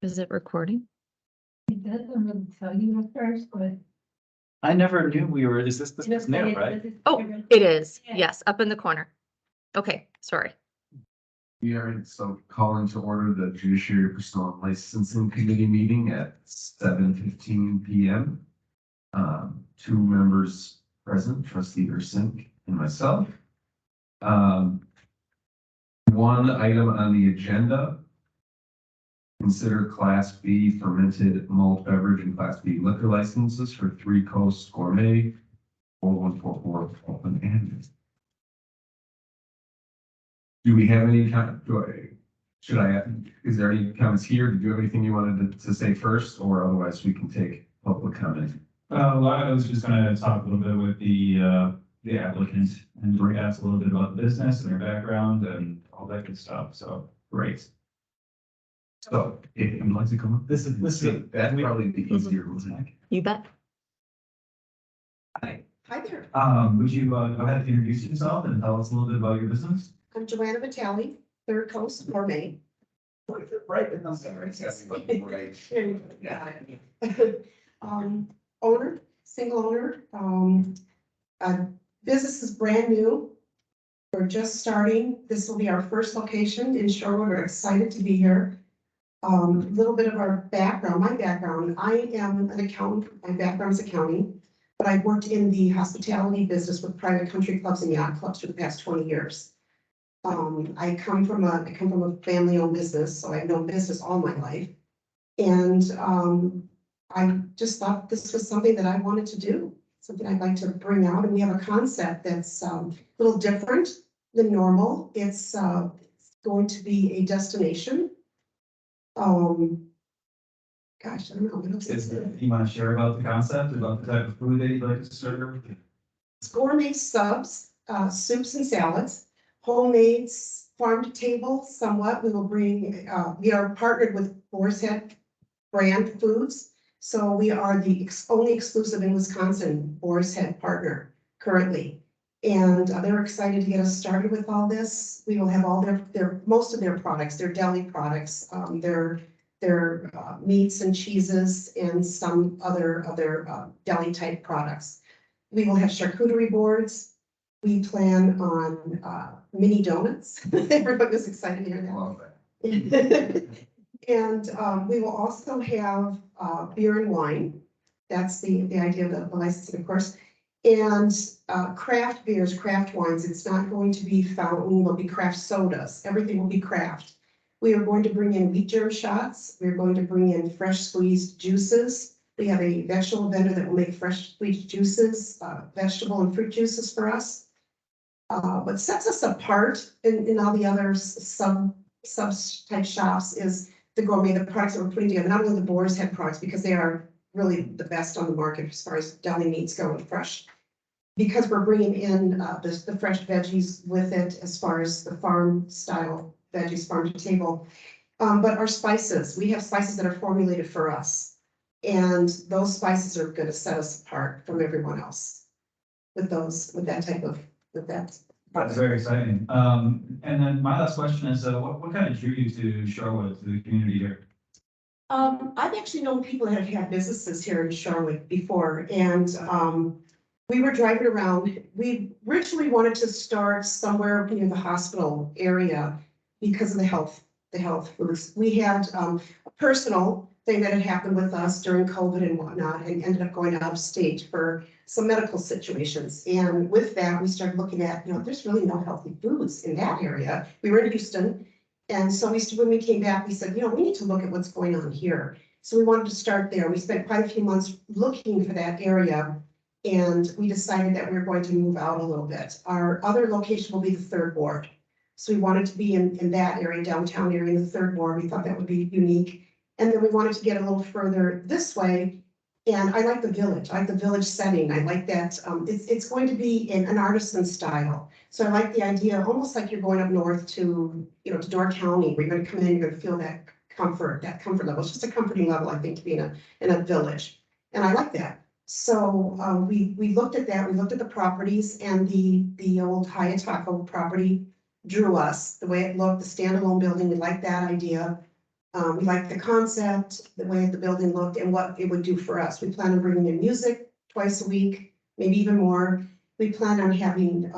Is it recording? It doesn't really tell you at first, but. I never knew we were, is this Just new, say right? Oh, it is. Yeah. Yes, up in the corner. Okay, sorry. We are so calling to order the Judiciary Personal and Licensing Committee meeting at 7:15 p.m. Two members present, Trustee Ursink and myself. One item on the agenda. Consider Class B fermented malt beverage and Class B liquor licenses for Three Coast Gourmet, 4144 Open Ended. Do we have any is there any comments here? Did you have anything you wanted to say first, or otherwise we can take public comment? Well, I was just gonna talk a little bit with the applicant and ask a little bit about the business and their background and all that good stuff, so great. So if you'd like to come up, This is that's probably the easier one. You bet. Hi. Hi there, Would you go ahead and introduce yourself and tell us a little bit about your business? I'm Joanna Vitale, Third Coast Gourmet. Right, I'm sorry. Right. Owner, single owner, business is brand new. We're just starting. This will be our first location in Shorewood. We're excited to be here. A little bit of our background, my background, I am an accountant, my background is accounting, but I've worked in the hospitality business with private country clubs and yacht clubs for the past 20 years. I come from a family-owned business, so I've known business all my life. And I just thought this was something that I wanted to do, something I'd like to bring out. And we have a concept that's a little different than normal. It's going to be a destination. Gosh, I don't know. What else is there? You want to share about the concept, about the type of food that you'd like to serve? It's gourmet subs, soups and salads, homemade, farm to table somewhat. We will bring, we are partnered with Boar's Head brand foods. So we are the only exclusive in Wisconsin Boar's Head partner currently. And they're excited to get us started with all this. We will have all their most of their products, their deli products, their meats and cheeses and some other deli type products. We will have charcuterie boards. We plan on mini donuts. Everybody was excited to hear that. Love that. And we will also have beer and wine. That's the idea of the licensing, of course. And craft beers, craft wines. It's not going to be fountain, it'll be craft sodas. Everything will be craft. We are going to bring in wheat germ shots. We're going to bring in fresh squeezed juices. We have a vegetable vendor that will make fresh squeezed juices, vegetable and fruit juices for us. What sets us apart in all the other sub type shops is the gourmet, the products that we're putting together, not only the Boar's Head products, because they are really the best on the market as far as deli meats go and fresh. Because we're bringing in the fresh veggies with it as far as the farm style veggies, farm to table. But our spices, we have spices that are formulated for us. And those spices are going to set us apart from everyone else with that type of. That's very exciting. And then my last question is, what kind of drew you to Shorewood, to the community here? I've actually known people that have had businesses here in Charlotte before, and we were driving around. We originally wanted to start somewhere near the hospital area because of the health foods. We had a personal thing that had happened with us during COVID and whatnot, and ended up going out of state for some medical situations. And with that, we started looking at, there's really no healthy foods in that area. We were in Houston. And so when we came back, we said, we need to look at what's going on here. So we wanted to start there. We spent quite a few months looking for that area. And we decided that we were going to move out a little bit. Our other location will be the third ward. So we wanted to be in that area, downtown area in the third ward. We thought that would be unique. And then we wanted to get a little further this way. And I like the village. I like the village setting. I like that it's going to be in an artisan style. So I like the idea, almost like you're going up north to, to Door County, where you're going to come in, you're going to feel that comfort level. It's just a comforting level, I think, to be in a village. And I like that. So we looked at that. We looked at the properties, and the old Hayatako property drew us. The way it looked, the standalone building, we liked that idea. We like the concept, the way the building looked and what it would do for us. We plan on bringing in music twice a week, maybe even more. We plan on having,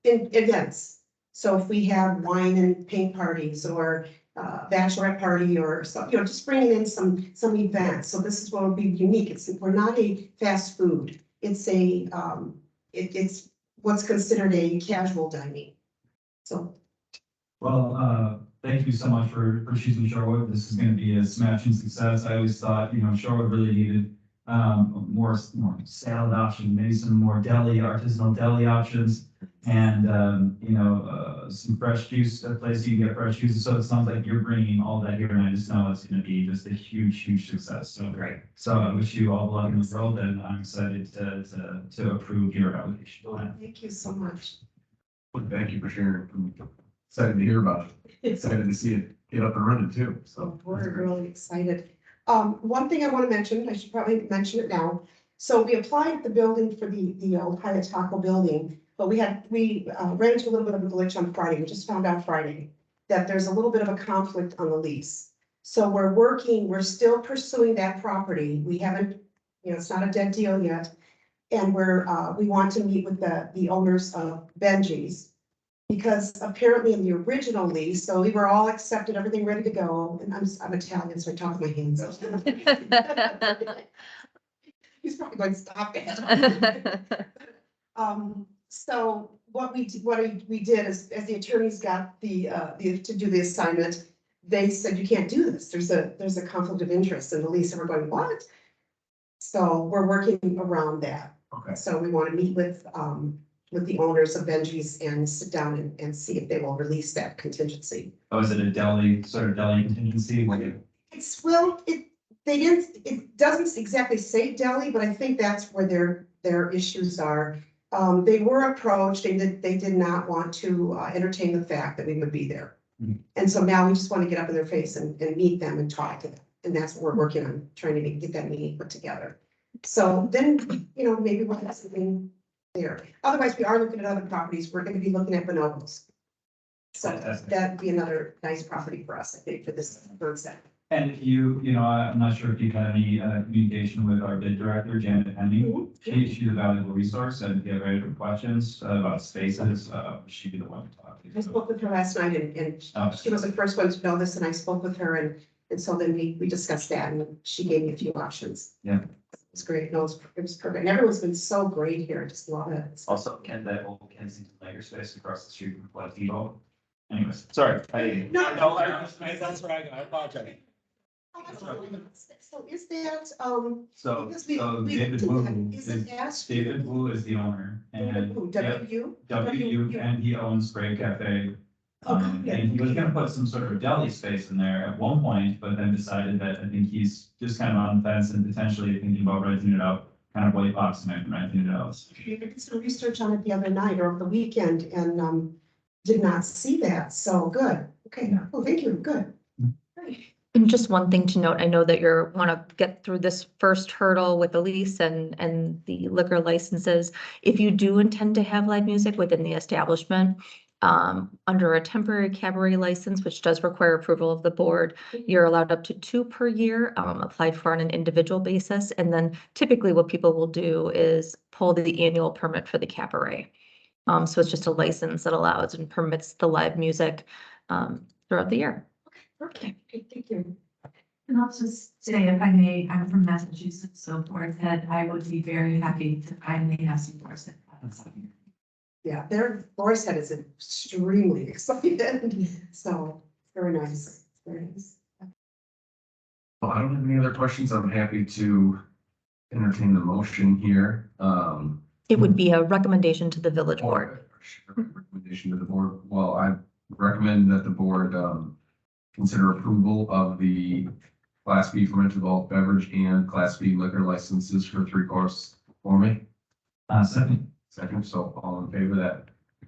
events. So if we have wine and paint parties or bachelorette party or some, just bringing in some events. So this is what will be unique. We're not a fast food. It's it's what's considered a casual dining. So. Well, thank you so much for choosing Shorewood. This is gonna be a smashing success. I always thought, Shorewood really needed more salad options, maybe some more artisanal deli options. And, some fresh juice, a place you can get fresh juice. So it sounds like you're bringing all that here, and I just know it's gonna be just a huge, huge success. So great. So I wish you all the luck in the world, and I'm excited to approve your application. Thank you so much. Well, thank you for sharing. I'm excited to hear about it. Excited to see it get up and running too, so. We're really excited. One thing I want to mention, I should probably mention it now. So we applied the building for the old Hyatt Taco building, but we ran into a little bit of a glitch on Friday. We just found out Friday that there's a little bit of a conflict on the lease. So we're still pursuing that property. We haven't, it's not a dead deal yet. And we want to meet with the owners of Benji's. Because apparently in the original lease, so we were all accepted, everything ready to go, and I'm Italian, so I talk with my hands. He's probably going to stop it. So what we did is, as the attorneys got to do the assignment, they said, you can't do this. There's a conflict of interest in the lease, and we're going, what? So we're working around that. Okay. So we want to meet with the owners of Benji's and sit down and see if they will release that contingency. Oh, is it a deli contingency? It doesn't exactly say deli, but I think that's where their issues are. They were approached, they did not want to entertain the fact that we would be there. Mhm. And so now we just want to get up in their face and meet them and talk to them. And that's what we're working on, trying to get that meeting put together. So then, maybe we'll have something there. Otherwise, we are looking at other properties. We're going to be looking at bonobos. So Fantastic. that'd be another nice property for us, I think, for this concept. And I'm not sure if you've had any communication with our bid director, Janet Henning. She's a valuable resource, and if you have any questions about spaces, she'd be the one to talk to. I spoke with her last night and she was the first one to know this, and I spoke with her and so then we discussed that and she gave me a few options. Yeah. It's great. No, it was perfect. And everyone's been so great here. I just love it. Also, that old Kensington Lager space across the street from Flat Evo. Anyways, sorry. No. That's where I go. I apologize. So is that, So, because we David did Wu that. Is it asked? David Wu is the owner, and yep, W? WU, and he owns Spray Cafe. And he was gonna put some sort of deli space in there at one point, but then decided that I think he's just kind of on the fence and potentially thinking about renting it out, kind of white boxing it and renting it out. I did some research on it the other night or over the weekend and did not see that. So good. Okay. Oh, thank you. Good. And just one thing to note, I know that you want to get through this first hurdle with the lease and the liquor licenses. If you do intend to have live music within the establishment, under a temporary cabaret license, which does require approval of the board, you're allowed up to 2 per year, applied for on an individual basis. And then typically what people will do is pull the annual permit for the cabaret. So it's just a license that allows and permits the live music throughout the year. Okay. Thank you. And I'll just say, if I may, I'm from Massachusetts, so Boar's Head, I would be very happy to finally have some Boar's Head. Yeah, their Boar's Head is extremely excited. So very nice. Very nice. Well, I don't have any other questions. I'm happy to entertain the motion here. It would be a recommendation to the village board. Recommendation to the board. Well, I recommend that the board consider approval of the Class B fermented malt beverage and Class B liquor licenses for 3-course gourmet. Second, so all in favor, that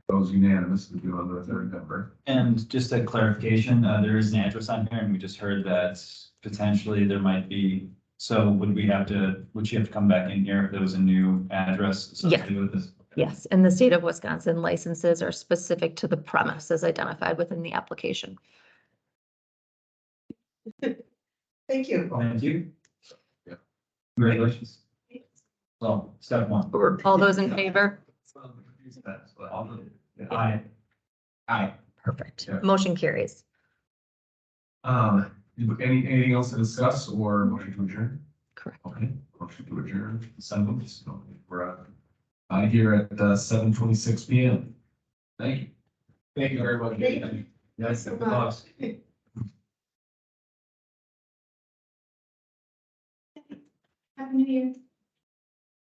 goes unanimous. We do under a third member. And just a clarification, there is an address on here, and we just heard that potentially there might be, so would you have to come back in here if there was a new address associated with this? Yes, in the state of Wisconsin, licenses are specific to the premise as identified within the application. Thank you. Thank you. Yeah. Congratulations. So, step one. All those in favor? Aye. Aye. Perfect. Yeah. Motion carries. Anything else to discuss or motion to adjourn? Correct. Okay, motion to adjourn, we're out here at 7:26 PM. Thank you. Thank you very much. Thank you. Yes, So much. Happy New Year.